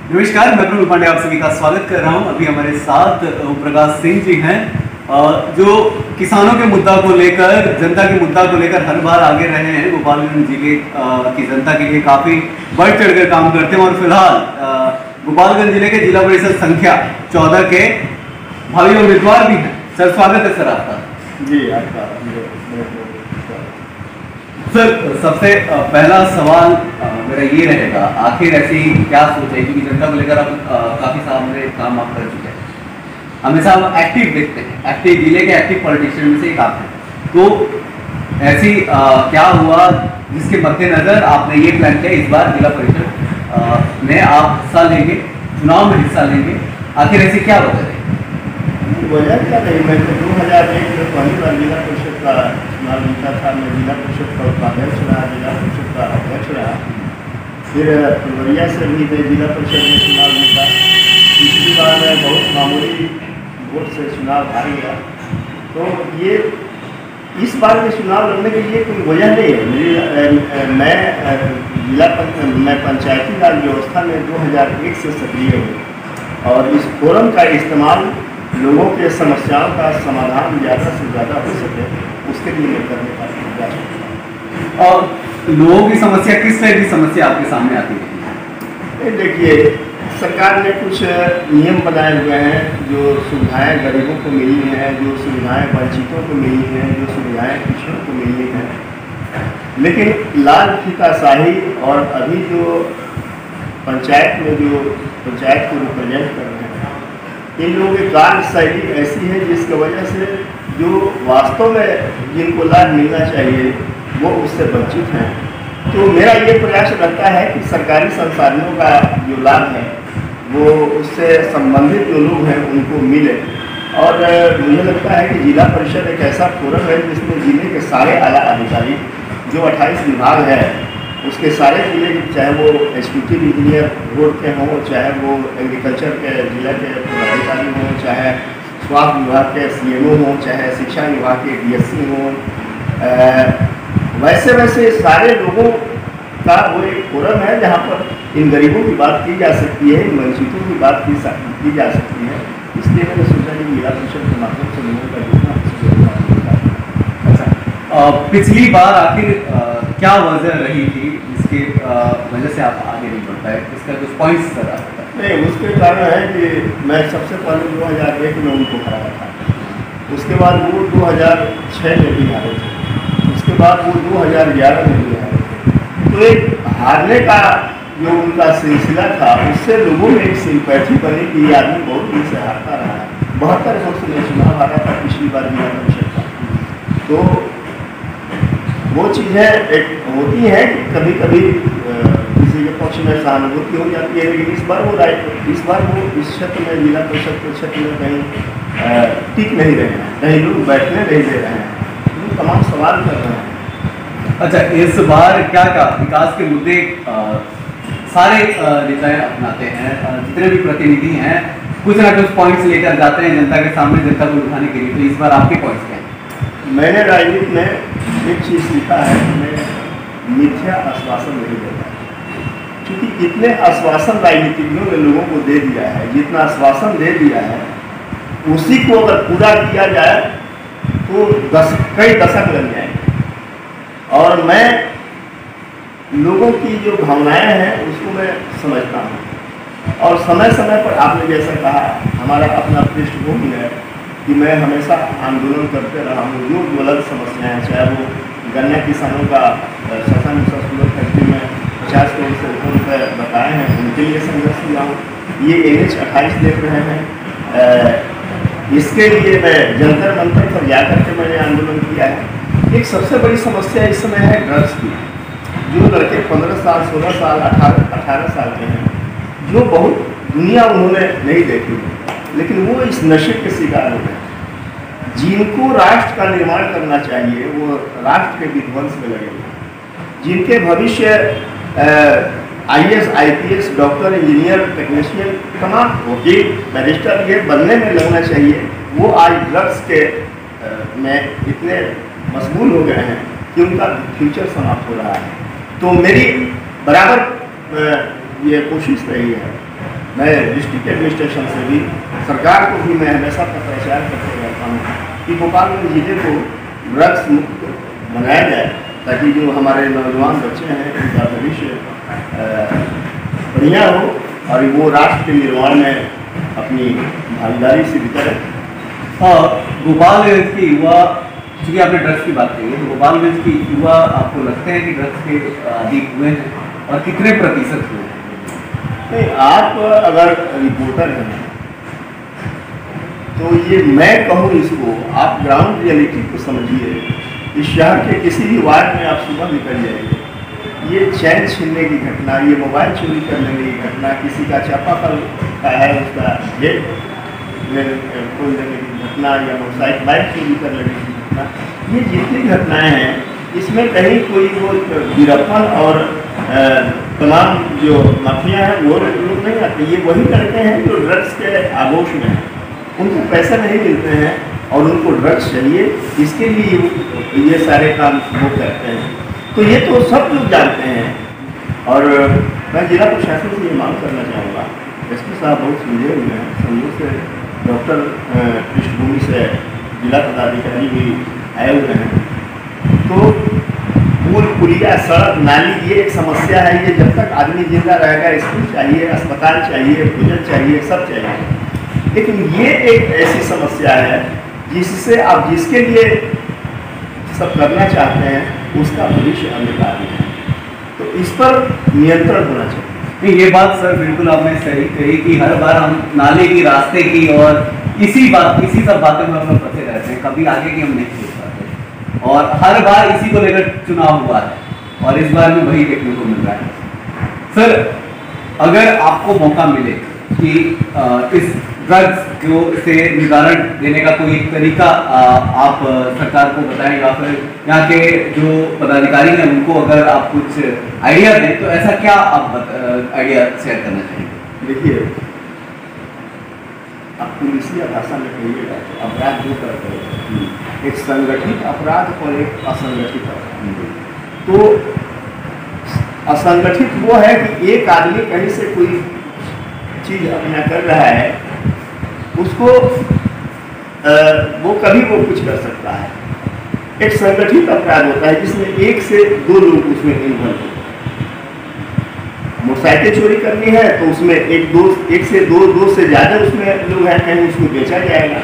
नमस्कार, मैं प्रवीण पांडे आप सभी का स्वागत कर रहा हूं। अभी हमारे साथ प्रकाश सिंह जी हैं जो किसानों के मुद्दा को लेकर, जनता के मुद्दा को लेकर हर बार आगे रहे हैं। गोपालगंज जिले की जनता के लिए काफ़ी बढ़ चढ़कर काम करते हैं और फिलहाल गोपालगंज जिले के जिला परिषद संख्या 14 के भावी उम्मीदवार भी हैं। सर, स्वागत है सर आपका। जी, आपका। सर, सबसे पहला सवाल मेरा ये रहेगा, आखिर ऐसी क्या सोच है, क्योंकि जनता को लेकर आप काफ़ी सारे काम आप कर चुके हैं, हमेशा आप एक्टिव देखते हैं, एक्टिव जिले के एक्टिव पॉलिटिशियन में से एक आप हैं। तो ऐसी क्या हुआ जिसके मद्देनजर आपने ये प्लान किया इस बार जिला परिषद में आप हिस्सा लेंगे, चुनाव में हिस्सा लेंगे? आखिर ऐसी क्या वजह है? वजह क्या नहीं, मैं तो 2001 में पहली बार जिला परिषद का चुनाव जीता था। मैं जिला परिषद का उपाध्यक्ष रहा, जिला परिषद का अध्यक्ष रहा। फिर फुलवरिया से भी मैं जिला परिषद में चुनाव जीता। पिछली बार मैं बहुत मामूली वोट से चुनाव हार गया। तो ये इस बार के चुनाव लड़ने के लिए कोई वजह नहीं है। मैं पंचायती राज व्यवस्था में 2001 से सक्रिय हूँ और इस फोरम का इस्तेमाल लोगों के समस्याओं का समाधान ज़्यादा से ज़्यादा हो सके उसके लिए मैं करने का प्रयास करता हूँ। और लोगों की समस्या, किस तरह की समस्या आपके सामने आती है? देखिए, सरकार ने कुछ नियम बनाए हुए हैं, जो सुविधाएं गरीबों को मिली हैं, जो सुविधाएं वंचितों को मिली हैं, जो सुविधाएं पिछड़ों को मिली हैं, लेकिन लाल फीताशाही और अभी जो पंचायत में जो पंचायत को रिप्रेजेंट कर रहे हैं, इन लोगों की कार्य शैली ऐसी है जिसकी वजह से जो वास्तव में जिनको लाभ मिलना चाहिए वो उससे वंचित हैं। तो मेरा ये प्रयास रहता है कि सरकारी संसाधनों का जो लाभ है वो उससे संबंधित जो लोग हैं उनको मिले। और मुझे लगता है कि जिला परिषद एक ऐसा फोरम है जिसमें जिले के सारे आला अधिकारी, जो 28 विभाग है, उसके सारे जिले के, चाहे वो एग्जीक्यूटिव इंजीनियर बोर्ड के हों, चाहे वो एग्रीकल्चर के जिला के पदाधिकारी हों, चाहे स्वास्थ्य विभाग के CMO हों, चाहे शिक्षा विभाग के DSC हों, वैसे सारे लोगों का वो एक फोरम है जहाँ पर इन गरीबों की बात की जा सकती है, इन वंचितों की बात की जा सकती है। इसलिए मैंने सोचा कि जिला परिषद के माध्यम से लोगों का पिछली बार आखिर क्या वजह रही थी जिसके वजह से आप आगे नहीं बढ़ पाए? इसका कुछ पॉइंट्स सर आप बताएं। नहीं, उसके कारण है कि मैं सबसे पहले 2001 में उनको हराया था, उसके बाद वो 2006 में भी हारे थे, उसके बाद वो 2011 में भी हारे थे। तो एक हारने का जो उनका सिलसिला था उससे लोगों में एक सिंपैथी बनी कि ये आदमी बहुत दिन से हारता रहा है। 72 वर्ष में चुनाव हारा था पिछली बार जिला परिषद का। तो वो चीज़ें एक होती हैं कि कभी कभी किसी के पक्ष में सहानुभूति हो जाती है, लेकिन इस बार वो इस क्षेत्र में, जिला परिषद के क्षेत्र में कहीं टिक नहीं रहे हैं, कहीं लोग बैठने नहीं दे रहे हैं, तो तमाम सवाल कर रहे हैं। अच्छा, इस बार क्या विकास के मुद्दे सारे नेता अपनाते हैं, जितने भी प्रतिनिधि हैं कुछ ना कुछ पॉइंट्स लेकर जाते हैं जनता के सामने, जनता को उठाने के लिए। तो इस बार आपके पॉइंट्स क्या हैं? मैंने राजनीति में एक चीज़ सीखा है कि मैं मिथ्या आश्वासन नहीं देता, क्योंकि इतने आश्वासन राजनीतिज्ञों ने लोगों को दे दिया है, जितना आश्वासन दे दिया है उसी को अगर पूरा किया जाए तो कई दशक लग जाएंगे। और मैं लोगों की जो भावनाएं हैं उसको मैं समझता हूँ, और समय समय पर आपने जैसा कहा, हमारा अपना पृष्ठभूमि है कि मैं हमेशा आंदोलन करते रहा हूँ। जो ज्वलंत समस्याएं हैं, चाहे वो गन्ना किसानों का शासन शुगर फैक्ट्री में 50 करोड़ से ऊपर रुपये बताए हैं, उनके लिए संघर्ष किया हूँ। ये NH 28 देख रहे हैं, इसके लिए मैं जंतर मंतर पर जाकर के मैंने आंदोलन किया है। एक सबसे बड़ी समस्या इस समय है ड्रग्स की। जो लड़के 15 साल, 16 साल, 18 साल के हैं, जो बहुत दुनिया उन्होंने नहीं देखी, लेकिन वो इस नशे के शिकार हो गए। जिनको राष्ट्र का निर्माण करना चाहिए वो राष्ट्र के विध्वंस में लगे हुए, जिनके भविष्य IAS, IPS, doctor, engineer, technician, तमाम वकील, बैरिस्टर ये बनने में लगना चाहिए, वो आज ड्रग्स के में इतने मशगूल हो गए हैं कि उनका फ्यूचर समाप्त हो रहा है। तो मेरी बराबर ये कोशिश रही है मैं डिस्ट्रिक्ट एडमिनिस्ट्रेशन से भी, सरकार को भी मैं हमेशा पत्राचार करते रहता हूँ कि गोपालगंज जिले को ड्रग्स मुक्त बनाया जाए, ताकि जो हमारे नौजवान बच्चे हैं उनका भविष्य बढ़िया हो और वो राष्ट्र के निर्माण में अपनी भागीदारी सिद्ध करें। गोपालगंज के युवा, चूँकि आपने ड्रग्स की बात कही है, तो गोपालगंज की युवा आपको लगते हैं कि ड्रग्स के अधीन हुए हैं और कितने प्रतिशत हुए हैं? नहीं, आप अगर रिपोर्टर हैं तो ये मैं कहूँ इसको, आप ग्राउंड रियलिटी को समझिए। इस शहर के किसी भी वार्ड में आप सुबह निकल जाएंगे, ये चैन छीनने की घटना, ये मोबाइल चोरी करने की घटना, किसी का चापाकल का है उसका गेट खोल देने की घटना, या मोटरसाइकिल बाइक चोरी कर लेने की घटना, ये जितनी घटनाएं हैं इसमें कहीं कोई वो वीरप्पन और तमाम जो माफिया हैं वो लोग नहीं आते। ये वही करते हैं जो ड्रग्स के आगोश में हैं, उनको पैसे नहीं मिलते हैं और उनको ड्रग्स चाहिए, इसके लिए ये सारे काम वो करते हैं। तो ये तो सब लोग जानते हैं। और मैं जिला प्रशासन से ये मांग करना चाहूँगा, एसपी साहब बहुत सुलझे हुए हैं, संजू से डॉक्टर पृष्ठभूमि से जिला पदाधिकारी भी आए हुए हैं। तो पुल पुलिया सड़क नाली ये एक समस्या है, ये जब तक आदमी जिंदा रहेगा स्कूल चाहिए, अस्पताल चाहिए, भोजन चाहिए, सब चाहिए। लेकिन ये एक ऐसी समस्या है जिससे आप जिसके लिए सब करना चाहते हैं उसका भविष्य अंधकार है, तो इस पर नियंत्रण होना चाहिए। नहीं, ये बात सर बिल्कुल आपने सही कही कि हर बार हम नाले की, रास्ते की और इसी सब बातों में हम लोग फंसे रहते हैं, कभी आगे की हम नहीं सोच पाते और हर बार इसी को लेकर चुनाव हुआ है और इस बार भी वही देखने को मिल रहा है। सर, अगर आपको मौका मिले कि इस ड्रग्स जो से निवारण देने का कोई एक तरीका आप सरकार को बताएं या फिर यहाँ के जो पदाधिकारी हैं उनको अगर आप कुछ आइडिया दें, तो ऐसा क्या आप आइडिया शेयर करना चाहेंगे? देखिए, आप पुलिसिया भाषा में कहिएगा तो अपराध दो तरह के, एक संगठित अपराध और एक असंगठित अपराध। तो असंगठित वो है कि एक आदमी कहीं से कोई चीज अपना कर रहा है, उसको वो कभी वो कुछ कर सकता है। एक संगठित अपराध होता है जिसमें एक से दो लोग उसमें इन्वॉल्व होते हैं। मोटरसाइकिल चोरी करनी है तो उसमें एक से दो से ज्यादा उसमें लोग हैं, कहीं उसको बेचा जाएगा।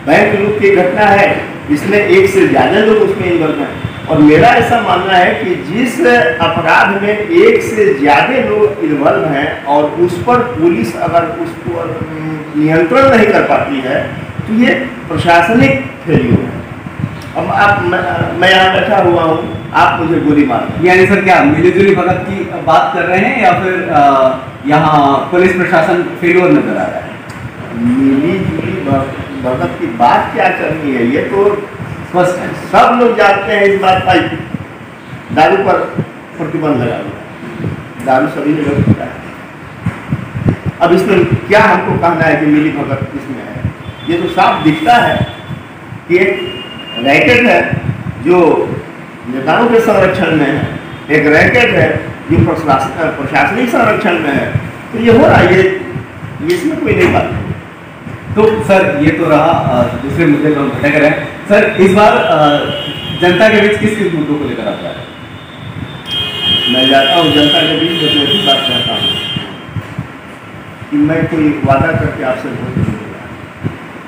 बैंक लूट की घटना है, इसमें एक से ज्यादा लोग उसमें इन्वॉल्व हैं। और मेरा ऐसा मानना है कि जिस अपराध में एक से ज्यादा लोग इन्वॉल्व हैं और उस पर पुलिस अगर उसको नियंत्रण नहीं कर पाती है तो ये प्रशासनिक फेल्यूर है। अब आप मैं यहाँ बैठा हुआ हूँ, आप मुझे गोली मार, यानी सर क्या मिलीजुली भगत की बात कर रहे हैं या फिर यहाँ पुलिस प्रशासन फेल्यूर नजर आ रहा है? मिलीजुली भगत की बात क्या करनी है, ये तो स्पष्ट है, सब लोग जानते हैं इस बात का। दारू पर प्रतिबंध लगा हुआ, दारू सभी जगह पीता है। अब इसमें क्या हमको कहना है कि मिली भगत इसमें है? ये तो साफ दिखता है कि एक रैकेट है जो नेताओं के संरक्षण में है, एक रैकेट है जो प्रशासनिक संरक्षण में है। तो ये हो रहा है, ये इसमें कोई नहीं बात। तो सर ये तो रहा दूसरे मुद्दे पर हम भटक रहे हैं। सर, इस बार जनता के बीच किस किस मुद्दों को लेकर आता है? मैं जाता हूँ जनता के बीच, बस ऐसी बात कहता हूँ कि मैं कोई वादा करके आपसे वोट नहीं दूंगा,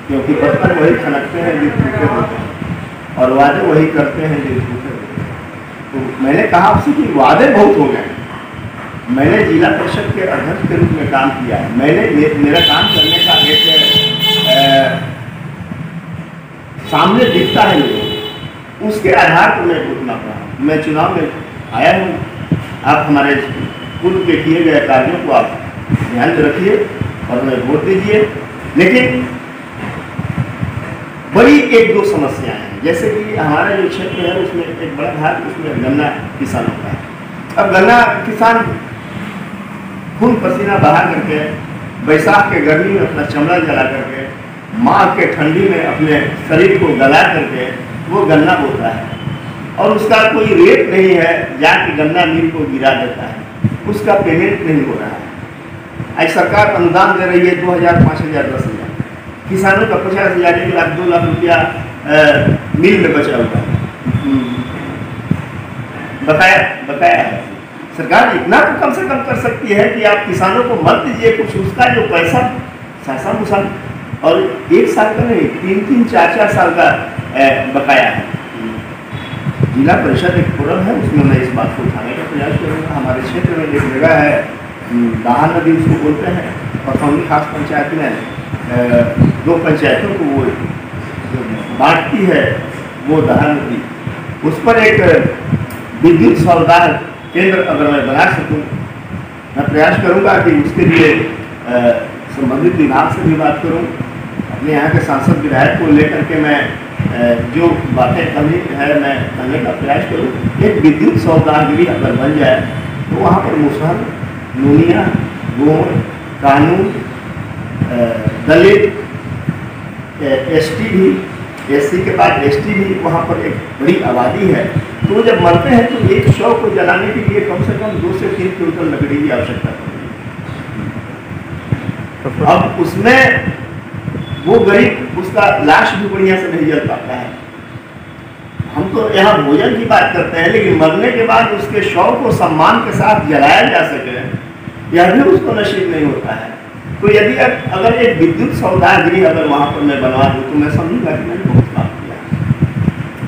क्योंकि बर्तन वही खनकते हैं जो भूखे होते हैं और वादे वही करते हैं जो झूठे होते हैं। तो मैंने कहा आपसे कि वादे बहुत हो गए। मैंने जिला परिषद के अध्यक्ष के रूप में काम किया है, मेरा काम करने का एक सामने दिखता है लोगों, उसके आधार पर मैं वोट मांग रहा हूँ। मैं चुनाव में आया हूँ, आप हमारे पूर्व के किए गए कार्यों को आप ध्यान में रखिए और हमें वोट दीजिए। लेकिन बड़ी एक दो समस्याएं हैं, जैसे कि हमारा जो क्षेत्र है उसमें एक बड़ा भाग उसमें गन्ना किसान होता है। अब गन्ना किसान खून पसीना बहा करके बैसाख के गर्मी में अपना चमड़ा जला करके माँ के ठंडी में अपने शरीर को गला करके वो गन्ना बोता है और उसका कोई रेट नहीं है, जाके गन्ना मिल को गिरा देता है, उसका पेमेंट नहीं हो रहा है। आज सरकार अनुदान दे रही है 2000, 5000, 10,000, किसानों का 50,000, 1 लाख, 2 लाख रुपया मिल में बचा हुआ है। बताया है सरकार इतना तो कम से कम कर सकती है कि आप किसानों को मत दीजिए कुछ, उसका जो पैसा सासा मुसा और 1 साल का नहीं 3-3, 4-4 साल का बकाया है। जिला परिषद एक फोरम है, उसमें मैं इस बात को उठाने का प्रयास करूँगा। हमारे क्षेत्र में एक जगह है दाहा नदी उसको बोलते हैं, पखौनी खास पंचायत में 2 पंचायतों को वो बांटती है वो दाहा नदी, उस पर एक विद्युत सौदार केंद्र अगर मैं बना सकूँ, मैं प्रयास करूँगा कि उसके लिए संबंधित विभाग से भी बात करूँ, अपने यहाँ के सांसद विधायक को लेकर के मैं जो बातें कमी है मैं करने का प्रयास करूँ। एक विद्युत सौदागरी अगर बन जाए तो वहाँ पर मुसहर, नूनिया, गोंड, कानून, दलित, एसटी भी, एससी के बाद एसटी भी वहाँ पर एक बड़ी आबादी है। तो जब मरते हैं तो एक शव को जलाने के लिए कम से कम 2 से 3 क्विंटल लकड़ी की आवश्यकता पड़ती है। अब उसमें वो गरीब उसका लाश भी बढ़िया से नहीं जल पाता है। हम तो यहाँ भोजन की बात करते हैं, लेकिन मरने के बाद उसके शव को सम्मान के साथ जलाया जा सके यह भी उसको नसीब नहीं होता है। तो यदि अगर एक विद्युत सौदागरी अगर वहाँ पर मैं बनवा दूँ तो मैं समझूंगा कि मैंने बहुत काम किया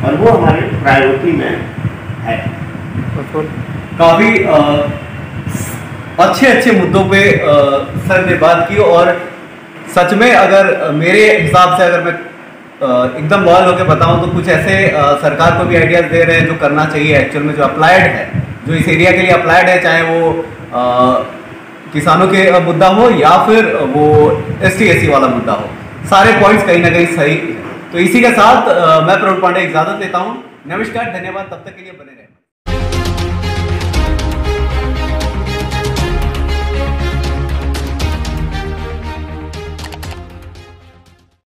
और वो हमारे प्रायोरिटी में है। काफी अच्छे मुद्दों पे सर ने बात की और सच में अगर मेरे हिसाब से अगर मैं एकदम बॉल होकर बताऊं तो कुछ ऐसे सरकार को भी आइडियाज दे रहे हैं जो करना चाहिए एक्चुअल में, जो अप्लाइड है, जो इस एरिया के लिए अप्लाइड है, चाहे वो किसानों के मुद्दा हो या फिर वो ST/SC वाला मुद्दा हो, सारे पॉइंट्स कहीं ना कहीं सही है। तो इसी के साथ मैं प्रवीण पांडे इजाजत लेता हूँ। नमस्कार, धन्यवाद, तब तक के लिए बने रहें।